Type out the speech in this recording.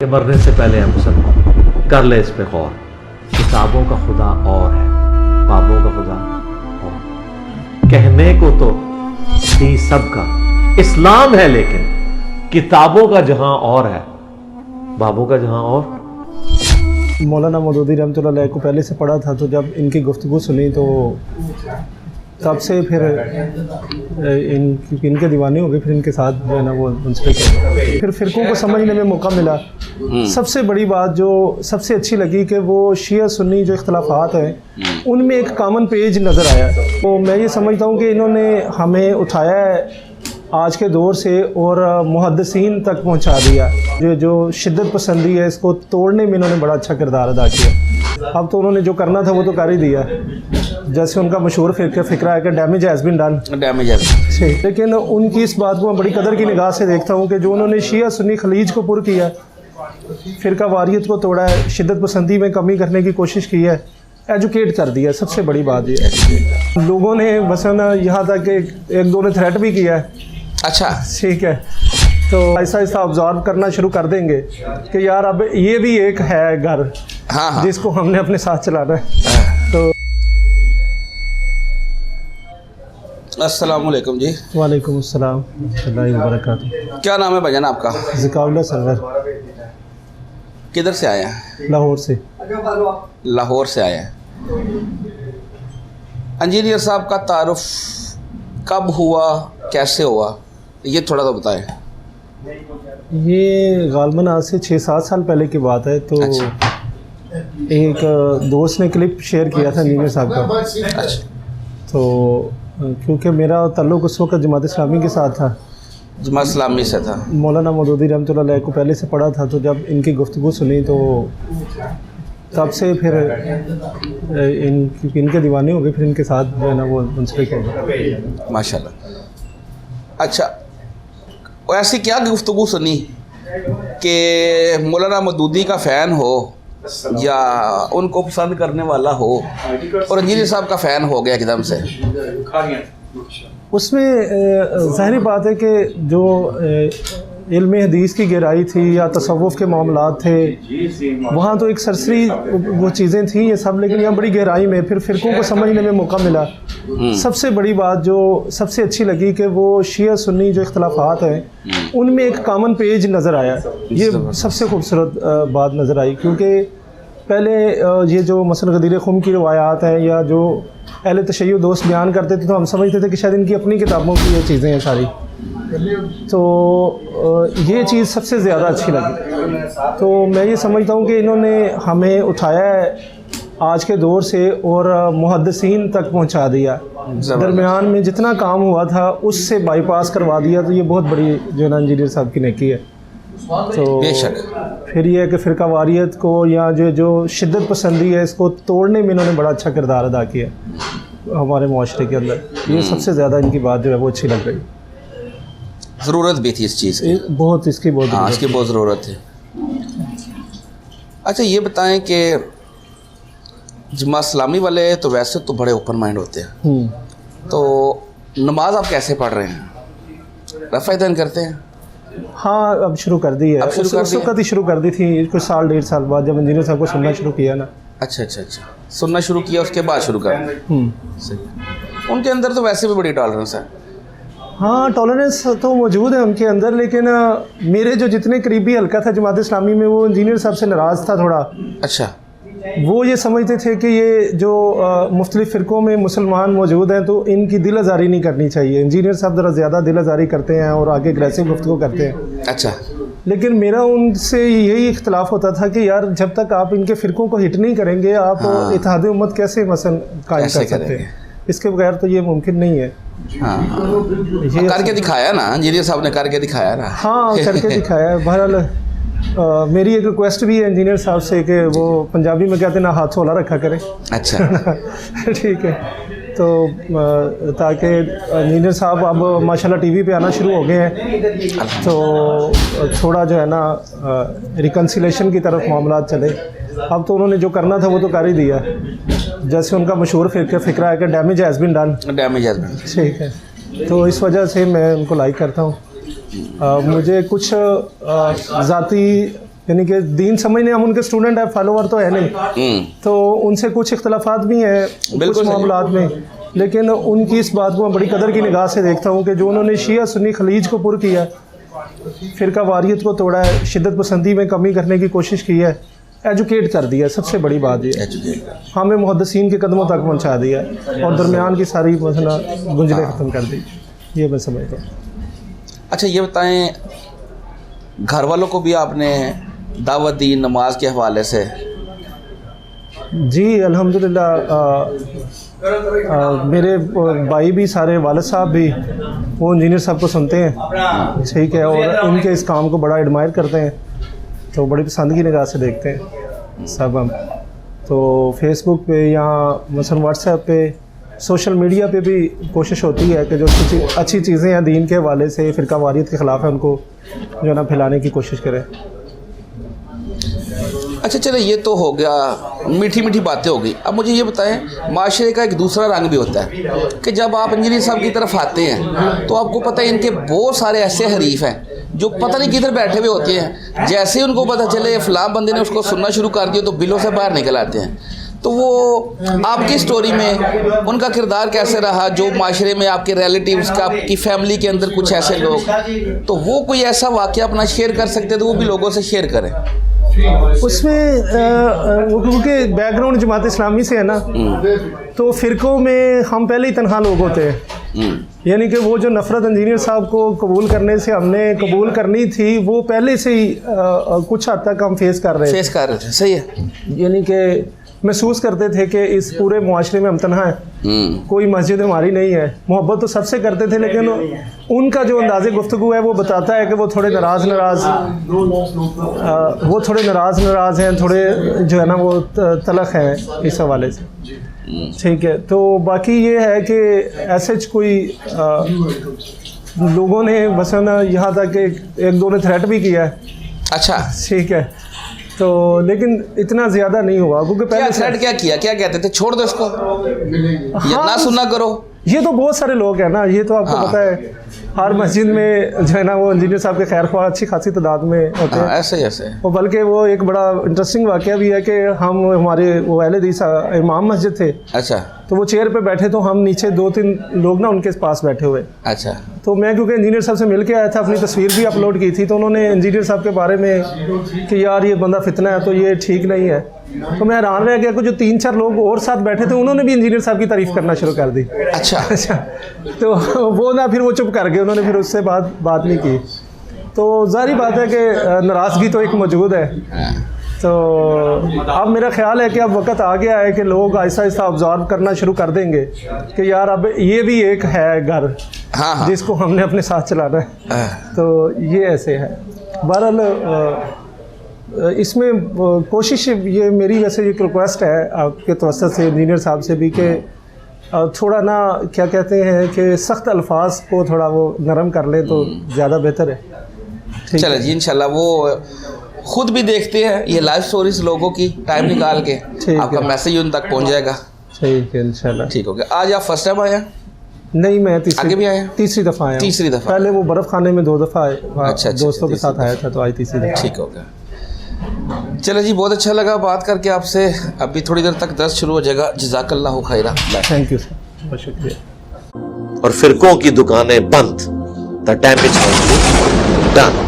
कि मरने से पहले है मुसलमान, कर ले इस पे गौर। किताबों का खुदा और है, बाबों का खुदा और। कहने को तो थी सबका इस्लाम है, लेकिन किताबों का जहां और है, बाबों का जहां और। मौलाना मौदूदी रहमतुल्लाह अलैह को पहले से पढ़ा था, तो जब इनकी गुफ्तगू सुनी तो तब से फिर इनके दीवाने हो गए। फिर इनके साथ जो है ना वो मुंसलिक हो, फिर फ़िरक़ों को समझने में मौका मिला। सबसे बड़ी बात जो सबसे अच्छी लगी कि वो शिया सुन्नी जो इख्तलाफात हैं उनमें एक कॉमन पेज नज़र आया। तो मैं ये समझता हूँ कि इन्होंने हमें उठाया है आज के दौर से और मुहद्दिसीन तक पहुँचा दिया। जो शिद्दत पसंदी है इसको तोड़ने में इन्होंने बड़ा अच्छा किरदार अदा किया। अब तो उन्होंने जो करना था वो तो कर ही दिया। जैसे उनका मशहूर फ़िक्रा है कि damage has been done, damage है। लेकिन उनकी इस बात को मैं बड़ी कदर की निगाह से देखता हूँ कि जो उन्होंने शिया सुन्नी खलीज को पुर किया, फ़िरका वारियत को तोड़ा है, शिद्दत पसंदी में कमी करने की कोशिश की है, एजुकेट कर दिया। सबसे बड़ी बात ये है। लोगों ने मसलन यहाँ तक एक दो ने थ्रेट भी किया है। अच्छा, ठीक है, तो ऐसा ऐसा ऑब्जर्व करना शुरू कर देंगे कि यार अब ये भी एक है घर, हाँ, जिसको हमने अपने साथ चलाना है। तो अस्सलाम वालेकुम जी। वालेकुम अस्सलाम वरहमतुल्लाहि वबरकातुहू। क्या नाम है भाईजान आपका? ज़िकाउल्लाह सरवर। किधर से आया है? लाहौर से। लाहौर से आया है। इंजीनियर साहब का तारुफ कब हुआ, कैसे हुआ, ये थोड़ा सा बताएं। ये गालबन आज से 6-7 साल पहले की बात है। तो अच्छा। एक दोस्त ने क्लिप शेयर किया था इंजीनियर साहब का। अच्छा। तो क्योंकि मेरा ताल्लुक़ उस वक्त जमात इस्लामी के साथ था, जमात इस्लामी से था। मौलाना मौदूदी रहमतुल्लाह अलैह को पहले से पढ़ा था, तो जब इनकी गुफ्तगू सुनी तो तब से फिर इनके दीवाने हो गए। फिर इनके साथ जो है ना वो मुंसलिक हो गए। माशाल्लाह। अच्छा, ऐसी क्या गुफ्तगू सुनी कि मौलाना मौदूदी का फ़ैन हो या उनको पसंद करने वाला हो और इंजीनियर साहब का फ़ैन हो गया एकदम से? उसमें ज़ाहिर बात है कि जो इल्म हदीस की गहराई थी या तसव्वुफ़ के मामलात थे, वहाँ तो एक सरसरी वो चीज़ें थी ये सब, लेकिन यहाँ बड़ी गहराई में फिर फ़िरक़ों को समझने में मौका मिला। सबसे बड़ी बात जो सबसे अच्छी लगी कि वो शिया सुन्नी जो इख्तलाफात हैं उनमें एक कॉमन पेज नज़र आया। ये सबसे खूबसूरत बात नज़र आई, क्योंकि पहले ये जो मसलन गदीर खुम की रवायात हैं या जो अहले तशय्युअ दोस्त बयान करते थे, तो हम समझते थे कि शायद इनकी अपनी किताबों की ये चीज़ें हैं सारी। तो ये चीज़ सबसे ज़्यादा अच्छी लगी। तो मैं ये समझता हूँ कि इन्होंने हमें उठाया है आज के दौर से और मुहद्दिसीन तक पहुँचा दिया। दरमियान में जितना काम हुआ था उससे बाईपास करवा दिया। तो ये बहुत बड़ी जो है ना इंजीनियर साहब की नेकी है। तो बेशक फिर ये है कि फ़िरका वारियत को या जो शिद्दत पसंदी है इसको तोड़ने में इन्होंने बड़ा अच्छा किरदार अदा किया हमारे मुआशरे के अंदर। ये सबसे ज़्यादा इनकी बात जो है वो अच्छी लग रही। ज़रूरत भी थी इस चीज़ की, बहुत इसकी बहुत, हाँ, इसकी बहुत ज़रूरत है। अच्छा, ये बताएं कि जमात इस्लामी वाले तो वैसे तो बड़े ओपन माइंड होते हैं, तो नमाज आप कैसे पढ़ रहे हैं? रफ़ा करते हैं? हाँ, अब शुरू कर दी है। अब शुरू कर दी, उस वक्त ही शुरू कर दी थी कुछ साल 1.5 साल बाद, जब इंजीनियर साहब को सुनना शुरू किया ना। अच्छा अच्छा अच्छा, सुनना शुरू किया उसके बाद शुरू कर दी। सही। उनके अंदर तो वैसे भी बड़ी टॉलरेंस है। हाँ, टॉलरेंस तो मौजूद है उनके अंदर, लेकिन मेरे जो जितने करीबी हल्का था जमात इस्लामी में, वो इंजीनियर साहब से नाराज़ था थोड़ा। अच्छा। वो ये समझते थे कि ये जो मुख्तलिफ़ फ़िरक़ों में मुसलमान मौजूद हैं तो इनकी दिल आज़ारी नहीं करनी चाहिए। इंजीनियर साहब ज़रा ज़्यादा दिल आज़ारी करते हैं और आगे अग्रेसिव गुफ्तगू करते हैं। अच्छा। लेकिन मेरा उनसे यही इख्तलाफ होता था कि यार जब तक आप इनके फ़िरक़ों को हिट नहीं करेंगे, आप इत्तेहाद उम्मत कैसे मसलन कायम कर सकते हैं? इसके बगैर तो ये मुमकिन नहीं है। हाँ, ये करके दिखाया ना, इंजीनियर साहब ने करके दिखाया ना। हाँ, करके दिखाया है। बहरहाल मेरी एक रिक्वेस्ट भी है इंजीनियर साहब से कि वो पंजाबी में कहते हैं ना, हाथ होला रखा करें। अच्छा। ठीक है, तो ताकि इंजीनियर साहब अब माशाल्लाह टीवी पे आना शुरू हो गए हैं, तो थोड़ा जो है ना रिकन्सिलेशन की तरफ मामला चले। अब तो उन्होंने जो करना था वो तो कर ही दिया। जैसे उनका मशहूर फ़िक्रा है कि damage has been done, damage has been. ठीक है, तो इस वजह से मैं उनको लाइक करता हूँ। मुझे कुछ ज़ाती यानी कि दीन समझने हम उनके स्टूडेंट है, फॉलोवर तो है नहीं, तो उनसे कुछ इख्तलाफात भी हैं कुछ मामलात में, लेकिन उनकी इस बात को मैं बड़ी कदर की निगाह से देखता हूँ कि जो उन्होंने शिया सुन्नी खलीज को पुर किया, फ़िरका वारियत को तोड़ा है, शिद्दत पसंदी में कमी करने की कोशिश की है, एजुकेट कर दिया, सबसे बड़ी बात ये हमें मुहद्दिसीन के कदमों तक पहुँचा दिया और दरमियान की सारी मसला गुंजलें ख़त्म कर दी, ये मैं समझता हूँ। अच्छा ये बताएं, घर वालों को भी आपने दावत दी नमाज के हवाले से? जी अल्हम्दुलिल्लाह, मेरे भाई भी सारे, वालिद साहब भी, वो इंजीनियर साहब को सुनते हैं, ठीक है, और इनके इस काम को बड़ा एडमायर करते हैं, तो बड़ी पसंद की निगाह से देखते हैं सब हम। तो फेसबुक पे या मसलन व्हाट्सएप पे, सोशल मीडिया पे भी कोशिश होती है कि जो अच्छी चीज़ें हैं दीन के हवाले से, फ़िरका वारियत के ख़िलाफ़ है, उनको जो है ना फैलाने की कोशिश करें। अच्छा चलो ये तो हो गया, मीठी मीठी बातें हो गई। अब मुझे ये बताएं, माशरे का एक दूसरा रंग भी होता है कि जब आप इंजीनियर साहब की तरफ आते हैं तो आपको पता है इनके बहुत सारे ऐसे हरीफ हैं जो पता नहीं किधर बैठे हुए होते हैं, जैसे ही उनको पता चले फ़लाँ बंदे ने उसको सुनना शुरू कर दिया तो बिलों से बाहर निकल आते हैं। तो वो आपकी स्टोरी में उनका किरदार कैसे रहा, जो माशरे में आपके रिलेटिव्स का, आपकी फैमिली के अंदर कुछ ऐसे लोग, तो वो कोई ऐसा वाक़या अपना शेयर कर सकते तो वो भी लोगों से शेयर करें। उसमें वो क्योंकि बैकग्राउंड जमात इस्लामी से है ना, तो फ़िरक़ों में हम पहले ही तनहा लोग होते हैं, यानी कि वो जो नफ़रत इंजीनियर साहब को कबूल करने से हमने कबूल करनी थी, वो पहले से ही कुछ हद तक हम फेस कर रहे थे। सही है, यानी कि महसूस करते थे कि इस पूरे मुआशरे में हम तन्हा हैं, कोई मस्जिद हमारी नहीं है। मोहब्बत तो सबसे करते थे, लेकिन उनका जो अंदाज़े गुफ्तगू है वो बताता है कि वो थोड़े नाराज़ हैं, थोड़े जो है ना वो तलख हैं इस हवाले से, ठीक है। तो बाकी ये है कि ऐसे कोई लोगों ने मसलन यहाँ तक एक दो ने थ्रेट भी किया है। अच्छा ठीक है, तो लेकिन इतना ज़्यादा नहीं हुआ, क्योंकि पहले थ्रेट क्या किया, क्या कहते थे, छोड़ दो इसको, हाँ, ना सुनना करो। ये तो बहुत सारे लोग हैं ना, ये तो आपको पता है हर मस्जिद में जो है ना वो इंजीनियर साहब के खैर ख्वाह अच्छी खासी तादाद में होते हैं। ऐसे और बल्कि वो एक बड़ा इंटरेस्टिंग वाक़या भी है कि हमारे वो अहले हदीस इमाम मस्जिद थे। अच्छा। तो वो चेयर पे बैठे, तो हम नीचे 2-3 लोग ना उनके पास बैठे हुए। अच्छा। तो मैं क्योंकि इंजीनियर साहब से मिल के आया था, अपनी तस्वीर भी अपलोड की थी, तो उन्होंने इंजीनियर साहब के बारे में कि यार ये बंदा फितना है, तो ये ठीक नहीं है। तो मैं हैरान रह गया कि जो 3-4 लोग और साथ बैठे थे उन्होंने भी इंजीनियर साहब की तारीफ़ करना शुरू कर दी। अच्छा। तो वो ना फिर वो चुप कर गए, उन्होंने फिर उससे बात नहीं की। तो ज़ाहिर बात है कि नाराज़गी तो एक मौजूद है। तो अब मेरा ख्याल है कि अब वक्त आ गया है कि लोग आहिस्ता आहिस्ता ऑब्जर्व करना शुरू कर देंगे कि यार अब ये भी एक है घर, हाँ। जिसको हमने अपने साथ चलाना है। तो ये ऐसे है। बहरहाल इसमें कोशिश ये मेरी वैसे एक रिक्वेस्ट है आपके तवज्जो से इंजीनियर साहब से भी कि थोड़ा ना क्या कहते हैं कि सख्त अल्फाज को थोड़ा वो नरम कर ले तो ज़्यादा बेहतर है। चलो जी, इंशाल्लाह वो खुद भी देखते हैं ये लाइव स्टोरीज लोगों की, टाइम निकाल के आपका मैसेज उन तक पहुंच जाएगा। ठीक है, इंशाल्लाह। ठीक हो गया। आज आप फर्स्ट टाइम आए? नहीं, मैं आगे भी आए? तीसरी दफ़ा आया। तीसरी दफ़ा? पहले वो बर्फ़ खाने में 2 दफ़ा आए। अच्छा, दोस्तों के साथ आया था, तो आज तीसरी दफ़ा। ठीक हो गया। चलो जी, बहुत अच्छा लगा बात करके आपसे। अभी थोड़ी देर तक दर्स शुरू हो जाएगा। जज़ाकल्लाहु खैरा। थैंक यू सर, बहुत शुक्रिया। और फिरकों की दुकानें बंद। The damage done.